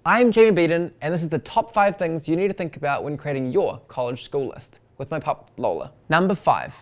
I'm Jamie Beeden, and this is the top 5 things you need to think about when creating your college school list with my pup, Lola. Number 5,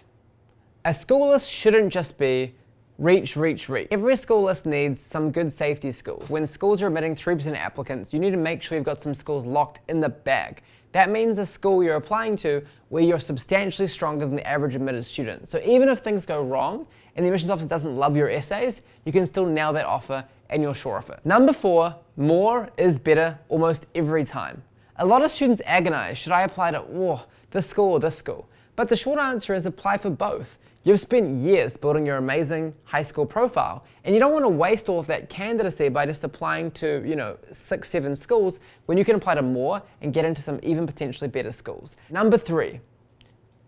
a school list shouldn't just be reach, reach, reach. Every school list needs some good safety schools. When schools are admitting 3% applicants, you need to make sure you've got some schools locked in the bag. That means a school you're applying to where you're substantially stronger than the average admitted student. So even if things go wrong and the admissions office doesn't love your essays, you can still nail that offer and you're sure of it. Number 4, more is better almost every time. A lot of students agonize, should I apply to this school or this school? But the short answer is apply for both. You've spent years building your amazing high school profile, and you don't want to waste all of that candidacy by just applying to, 6, 7 schools when you can apply to more and get into some even potentially better schools. Number 3,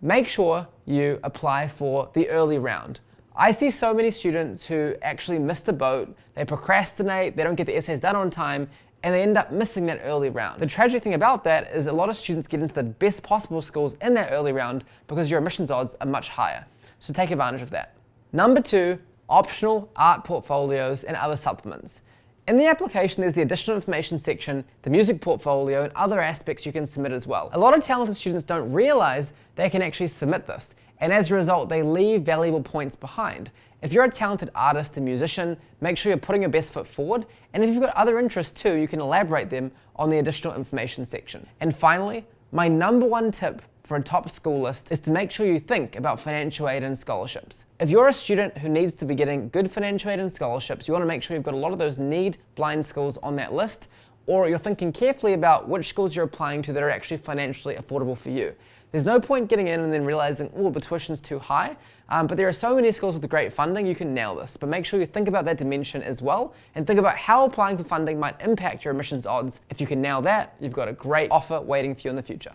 make sure you apply for the early round. I see so many students who actually miss the boat, they procrastinate, they don't get the essays done on time, and they end up missing that early round. The tragic thing about that is a lot of students get into the best possible schools in that early round because your admissions odds are much higher. So take advantage of that. Number 2, optional art portfolios and other supplements. In the application, there's the additional information section, the music portfolio, and other aspects you can submit as well. A lot of talented students don't realize they can actually submit this, and as a result, they leave valuable points behind. If you're a talented artist and musician, make sure you're putting your best foot forward, and if you've got other interests too, you can elaborate them on the additional information section. And finally, my number 1 tip for a top school list is to make sure you think about financial aid and scholarships. If you're a student who needs to be getting good financial aid and scholarships, you want to make sure you've got a lot of those need-blind schools on that list, or you're thinking carefully about which schools you're applying to that are actually financially affordable for you. There's no point getting in and then realizing, the tuition's too high, but there are so many schools with great funding, you can nail this. But make sure you think about that dimension as well, and think about how applying for funding might impact your admissions odds. If you can nail that, you've got a great offer waiting for you in the future.